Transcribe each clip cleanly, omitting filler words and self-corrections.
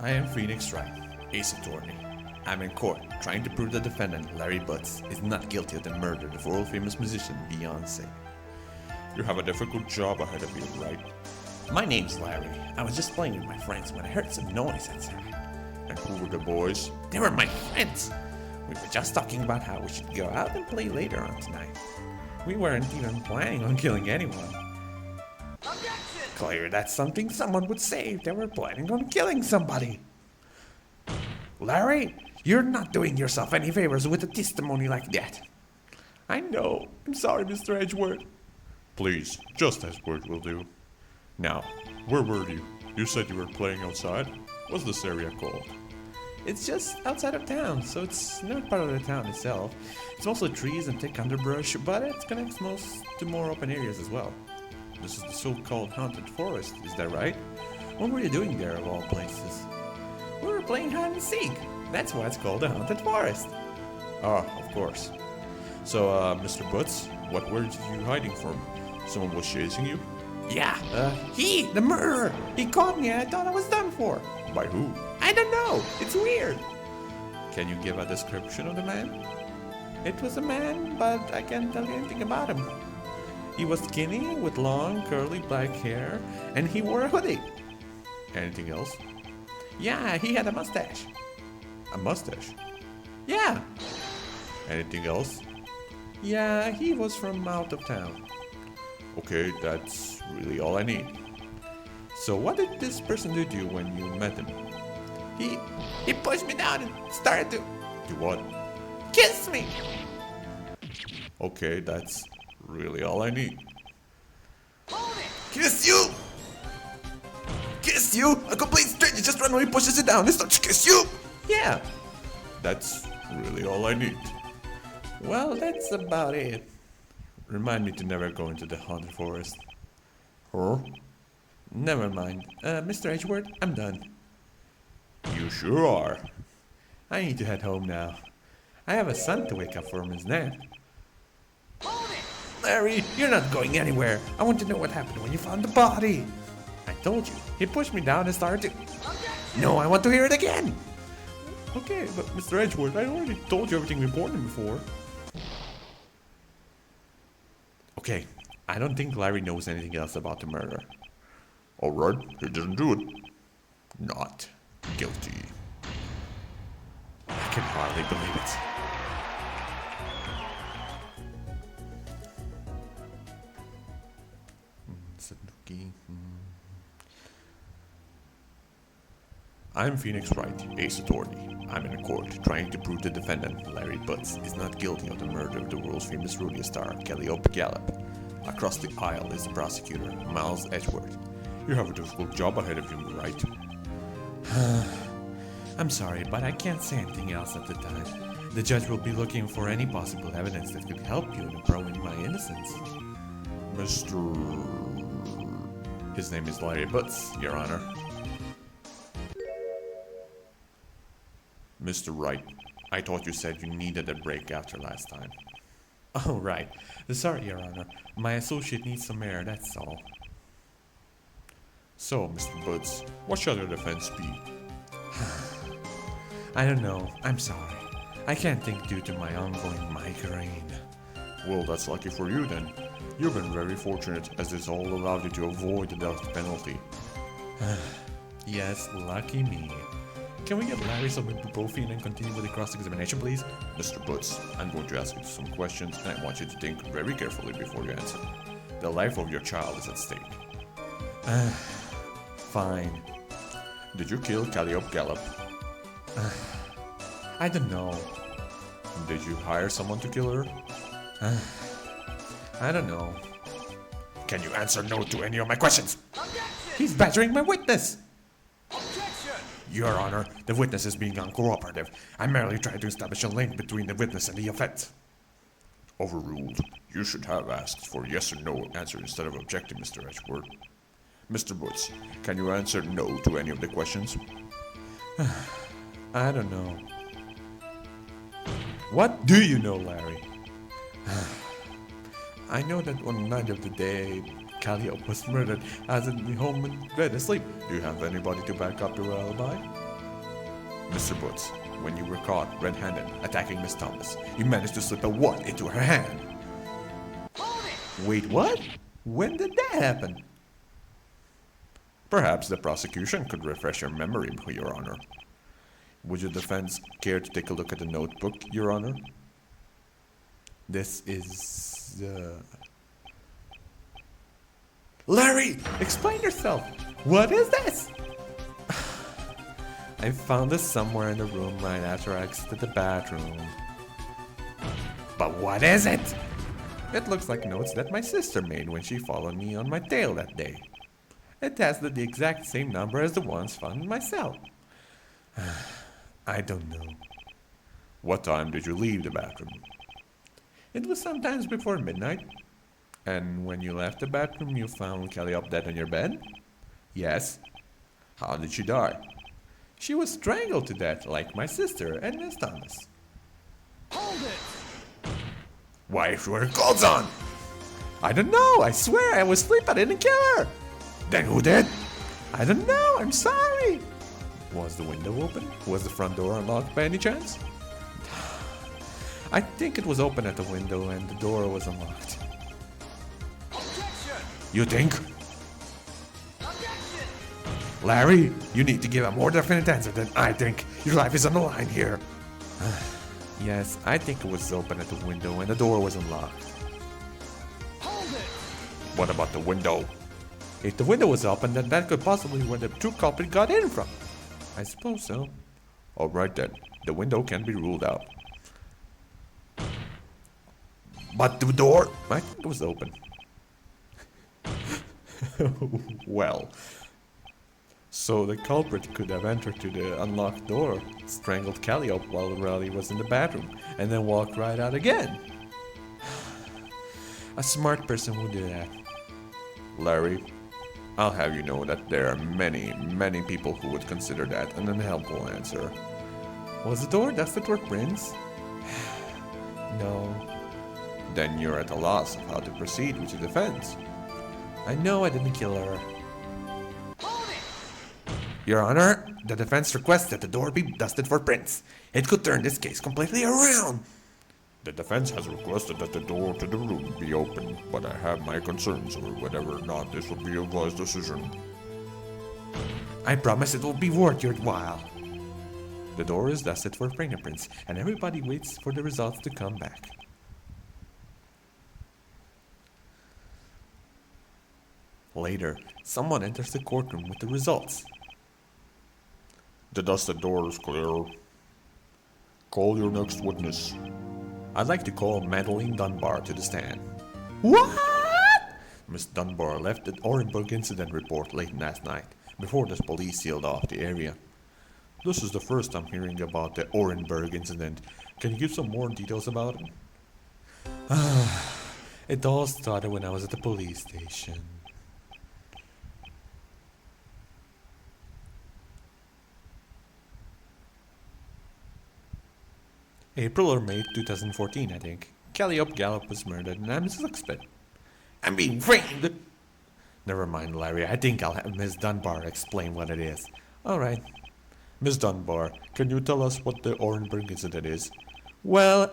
I am Phoenix Wright, Ace Attorney. I'm in court trying to prove the defendant, Larry Butts, is not guilty of the murder of world-famous musician Beyonce. You have a difficult job ahead of you, right? My name's Larry. I was just playing with my friends when I heard some noise outside. And who were the boys? They were my friends. We were just talking about how we should go out and play later on tonight. We weren't even planning on killing anyone. Objection! Clear that's something someone would say if they were planning on killing somebody. Larry, you're not doing yourself any favors with a testimony like that. I know. I'm sorry, Mr. Edgeworth. Please, just Edgeworth will do. Now, where were you? You said you were playing outside? What's this area called? It's just outside of town, so it's not part of the town itself. It's mostly trees and thick underbrush, but it connects most to more open areas as well. This is the so-called haunted forest, is that right? What were you doing there of all places? We were playing hide and seek. That's why it's called the haunted forest. Ah, of course. So, Mr. Butts, what were you hiding from? Someone was chasing you? Yeah, the murderer. He caught me and I thought I was done for. By who? I don't know. It's weird. Can you give a description of the man? It was a man, but I can't tell you anything about him. He was skinny with long, curly black hair, and he wore a hoodie. Anything else? Yeah, he had a mustache. A mustache? Yeah. Anything else? Yeah, he was from out of town. Okay, that's really all I need. So what did this person do to you when you met him? He pushed me down and started to Do what? kiss me. Okay, that's really all I need. Hold it! Kiss you? Kiss you? A complete stranger just randomly pushes you down and starts to kiss you? Yeah. That's really all I need. Well, that's about it. Remind me to never go into the haunted forest. Huh? Never mind. Mr. Edgeworth, I'm done. You sure are. I need to head home now. I have a son to wake up from his nap. Hold it! Larry, you're not going anywhere. I want to know what happened when you found the body. I told you. He pushed me down and started to... Objection! No, I want to hear it again. Okay, but Mr. Edgeworth, I already told you everything important before. Okay, I don't think Larry knows anything else about the murder. Alright, he didn't do it. Not guilty. I can hardly believe it. I'm Phoenix Wright, Ace Attorney. I'm in a court trying to prove the defendant, Larry Butts, is not guilty of the murder of the world's famous rodeo star, Calliope Gallup. Across the aisle is the prosecutor, Miles Edgeworth. You have a difficult job ahead of you, right? I'm sorry, but I can't say anything else at the time. The judge will be looking for any possible evidence that could help you in proving my innocence. Mr. His name is Larry Butts, Your Honor. Mr. Wright, I thought you said you needed a break after last time. Oh, right. Sorry, Your Honor. My associate needs some air, that's all. So, Mr. Butts, what shall your defense be? I don't know. I'm sorry. I can't think due to my ongoing migraine. Well, that's lucky for you then. You've been very fortunate as this all allowed you to avoid the death penalty. Yes, lucky me. Can we get Larry some ibuprofen and continue with the cross-examination, please? Mr. Butts, I'm going to ask you some questions and I want you to think very carefully before you answer. The life of your child is at stake. Fine. Did you kill Calliope Gallup? I don't know. Did you hire someone to kill her? I don't know. Can you answer no to any of my questions? Objection! He's badgering my witness! Objection! Your Honor, the witness is being uncooperative. I merely tried to establish a link between the witness and the offense. Overruled. You should have asked for yes or no answer instead of objecting, Mr. Edgeworth. Mr. Butts, can you answer no to any of the questions? I don't know. What do you know, Larry? I know that on the night of the day Calliope was murdered, I was in the home and went to sleep. Do you have anybody to back up your alibi? Mr. Boots, when you were caught red-handed attacking Miss Thomas, you managed to slip a what into her hand? Hold it! Wait, what? When did that happen? Perhaps the prosecution could refresh your memory, Your Honor. Would your defense care to take a look at the notebook, Your Honor? This is... Larry! Explain yourself! What is this? I found this somewhere in the room right after I exited the bathroom. But what is it? It looks like notes that my sister made when she followed me on my tail that day. It has the exact same number as the ones found in my cell. I don't know. What time did you leave the bathroom? It was sometimes before midnight. And when you left the bathroom, you found Kelly up dead on your bed? Yes. How did she die? She was strangled to death like my sister and Miss Thomas. Hold it! Why is her clothes on? I don't know. I swear I was asleep. I didn't kill her. Then who did? I don't know. I'm sorry. Was the window open? Was the front door unlocked by any chance? I think it was open at the window and the door was unlocked. Objection! You think? Objection! Larry, you need to give a more definite answer than I think. Your life is on the line here. Yes, I think it was open at the window and the door was unlocked. Hold it! What about the window? If the window was open, then that could possibly be where the true culprit got in from. I suppose so. Alright then, the window can be ruled out. But the door? I think it was open. Well, So the culprit could have entered to the unlocked door, strangled Kelly up while Riley was in the bathroom, and then walked right out again. A smart person would do that. Larry, I'll have you know that there are many, many people who would consider that an unhelpful answer. Was the door dusted for prints? No. Then you're at a loss of how to proceed with your defense. I know I didn't kill her. Hold it! Your Honor, the defense requests that the door be dusted for prints. It could turn this case completely around. The defense has requested that the door to the room be open, but I have my concerns over whether or not this will be a wise decision. I promise it will be worth your while. The door is dusted for fingerprints, and everybody waits for the results to come back. Later, someone enters the courtroom with the results. The dusted door is clear. Call your next witness. I'd like to call Madeline Dunbar to the stand. What? Miss Dunbar left the Orenburg incident report late last night, before the police sealed off the area. This is the first I'm hearing about the Orenburg incident. Can you give some more details about it? It all started when I was at the police station. April or May 2014, I think. Calliope Gallup was murdered and I'm suspect. I'm being framed! Never mind, Larry. I think I'll have Miss Dunbar explain what it is. Alright. Miss Dunbar, can you tell us what the Orenburg incident is? Well,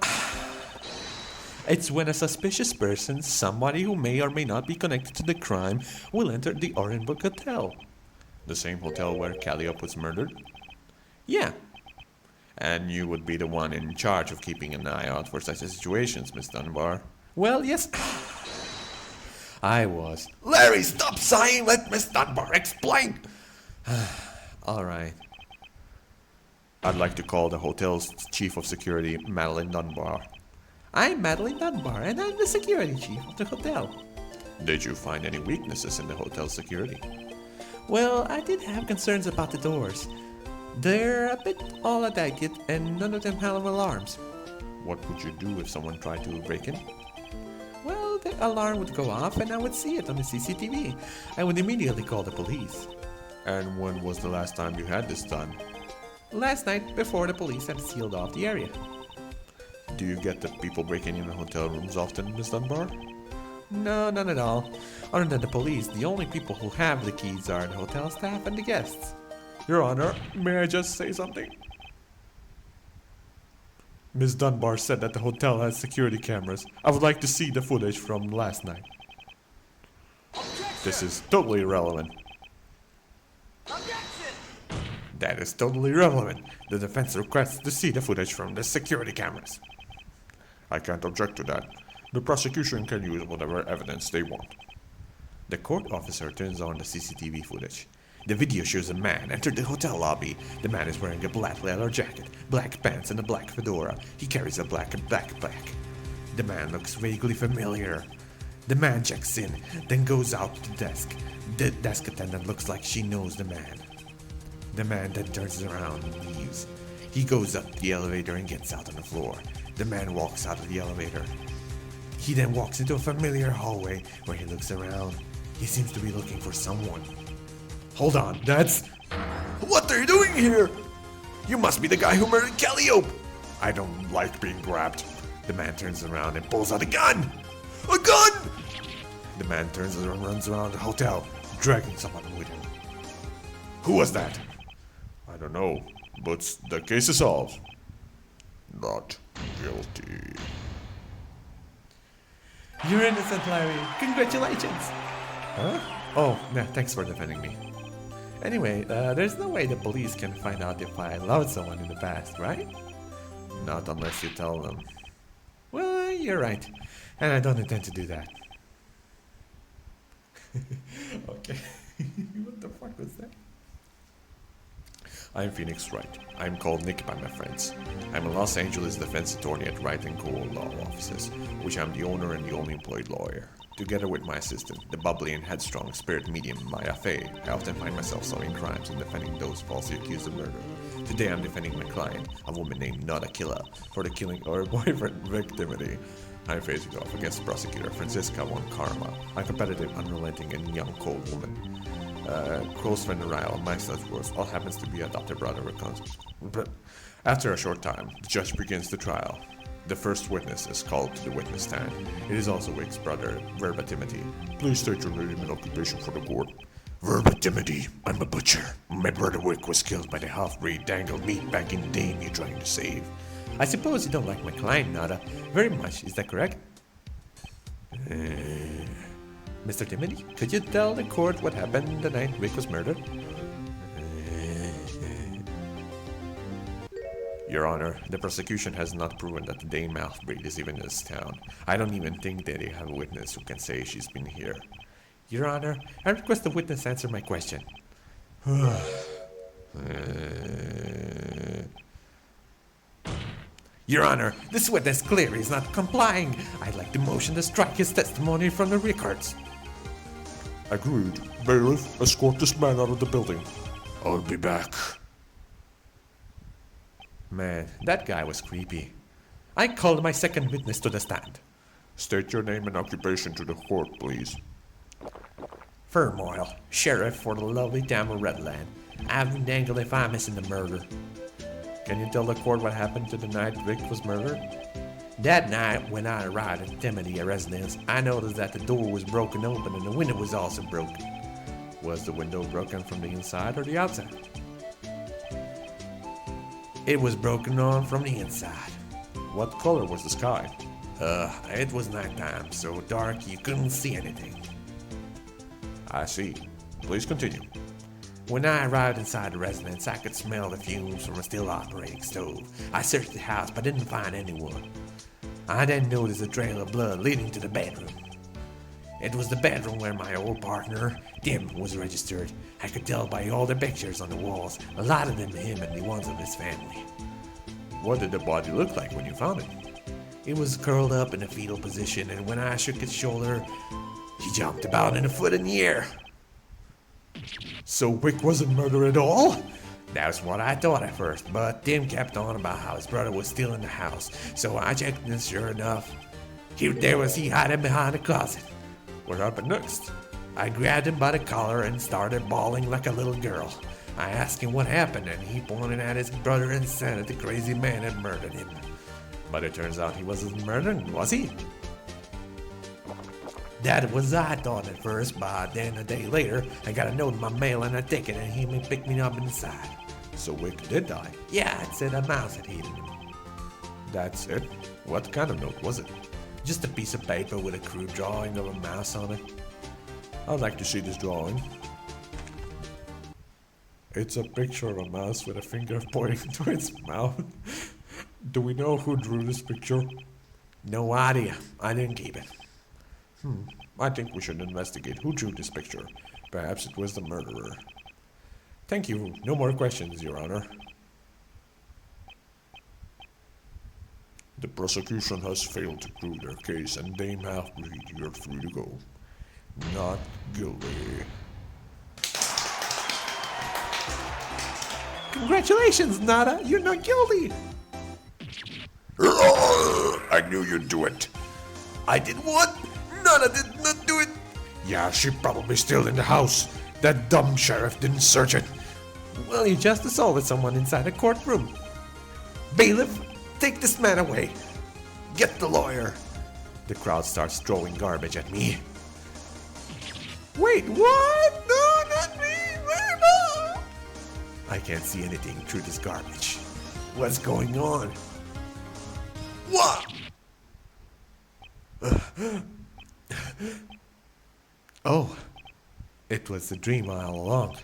it's when a suspicious person, somebody who may or may not be connected to the crime, will enter the Orenburg Hotel. The same hotel where Calliope was murdered? Yeah. And you would be the one in charge of keeping an eye out for such situations, Miss Dunbar. Well, yes. I was. Larry, stop sighing! Let Miss Dunbar explain! Alright. I'd like to call the hotel's chief of security, Madeline Dunbar. I'm Madeline Dunbar, and I'm the security chief of the hotel. Did you find any weaknesses in the hotel's security? Well, I did have concerns about the doors. They're a bit all outdated, and none of them have alarms. What would you do if someone tried to break in? Well, the alarm would go off, and I would see it on the CCTV. I would immediately call the police. And when was the last time you had this done? Last night, before the police had sealed off the area. Do you get the people breaking in the hotel rooms often, Miss Dunbar? No, none at all. Other than the police, the only people who have the keys are the hotel staff and the guests. Your Honor, may I just say something? Miss Dunbar said that the hotel has security cameras. I would like to see the footage from last night. This is totally irrelevant. Objection! That is totally irrelevant. The defense requests to see the footage from the security cameras. I can't object to that. The prosecution can use whatever evidence they want. The court officer turns on the CCTV footage. The video shows a man enter the hotel lobby. The man is wearing a black leather jacket, black pants, and a black fedora. He carries a black backpack. The man looks vaguely familiar. The man checks in, then goes out to the desk. The desk attendant looks like she knows the man. The man then turns around and leaves. He goes up the elevator and gets out on the floor. The man walks out of the elevator. He then walks into a familiar hallway where he looks around. He seems to be looking for someone. Hold on, that's... What are you doing here? You must be the guy who murdered Calliope. I don't like being grabbed. The man turns around and pulls out a gun. A gun! The man turns and runs around the hotel, dragging someone with him. Who was that? I don't know, but the case is solved. Not guilty. You're innocent, Larry. Congratulations. Huh? Oh, nah, thanks for defending me. Anyway, there's no way the police can find out if I loved someone in the past, right? Not unless you tell them. Well, you're right. And I don't intend to do that. Okay. What the fuck was that? I'm Phoenix Wright. I'm called Nick by my friends. I'm a Los Angeles defense attorney at Wright & Co. Law Offices, which I'm the owner and the only employed lawyer. Together with my assistant, the bubbly and headstrong spirit medium Maya Fey, I often find myself solving crimes and defending those falsely accused of murder. Today I'm defending my client, a woman named Nada Killa, for the killing of her boyfriend Vic Dimity. I'm facing off against prosecutor Francisca Von Karma, a competitive, unrelenting, and young, cold woman. Close friend Ryle, my self-worth, all happens to be adopted brother reconciled. But after a short time, the judge begins the trial. The first witness is called to the witness stand. It is also Wick's brother, Verba Timothy. Please state your name and occupation for the court. Verba Timothy, I'm a butcher. My brother Wick was killed by the half-breed dangled meat back in the day you're trying to save. I suppose you don't like my client, Nada, very much, is that correct? Mr. Timothy, could you tell the court what happened the night Wick was murdered? Your Honor, the prosecution has not proven that the Dane half-breed is even in this town. I don't even think that they have a witness who can say she's been here. Your Honor, I request the witness answer my question. Your Honor, this witness clearly is not complying. I'd like to motion to strike his testimony from the records. Agreed. Bailiff, escort this man out of the building. I'll be back. Man, that guy was creepy. I called my second witness to the stand. State your name and occupation to the court, please. Firmoil, sheriff for the lovely town of Redland. I've been dangled if I'm missing the murder. Can you tell the court what happened to the night Vic was murdered? That night, when I arrived at Timothy residence, I noticed that the door was broken open and the window was also broken. Was the window broken from the inside or the outside? It was broken on from the inside. What color was the sky? It was nighttime, so dark you couldn't see anything. I see. Please continue. When I arrived inside the residence, I could smell the fumes from a still operating stove. I searched the house but didn't find anyone. I then noticed a trail of blood leading to the bedroom. It was the bedroom where my old partner, Tim, was registered. I could tell by all the pictures on the walls, a lot of them him and the ones of his family. What did the body look like when you found it? It was curled up in a fetal position, and when I shook his shoulder, he jumped about in a foot in the air. So Wick wasn't murdered at all? That's what I thought at first, but Tim kept on about how his brother was still in the house, so I checked and sure enough, there was he hiding behind a closet. What happened next? I grabbed him by the collar and started bawling like a little girl. I asked him what happened, and he pointed at his brother and said that the crazy man had murdered him. But it turns out he wasn't murdered, was he? That was I thought at first, but then a day later, I got a note in my mail and a ticket, and he picked me up inside. So Wick did die? Yeah, it said a mouse had eaten him. That's it? What kind of note was it? Just a piece of paper with a crude drawing of a mouse on it. I'd like to see this drawing. It's a picture of a mouse with a finger pointing to its mouth. Do we know who drew this picture? No idea. I didn't keep it. I think we should investigate who drew this picture. Perhaps it was the murderer. Thank you. No more questions, Your Honor. The prosecution has failed to prove their case and Dame Half-Breed, you're free to go. Not guilty. Congratulations, Nada. You're not guilty. I knew you'd do it. I did what? Nada did not do it. Yeah, she's probably still in the house. That dumb sheriff didn't search it. Well, you just assaulted someone inside a courtroom. Bailiff, take this man away. Get the lawyer. The crowd starts throwing garbage at me. Wait, what? No, not me. No. I can't see anything through this garbage. What's going on? What? Oh, it was a dream all along.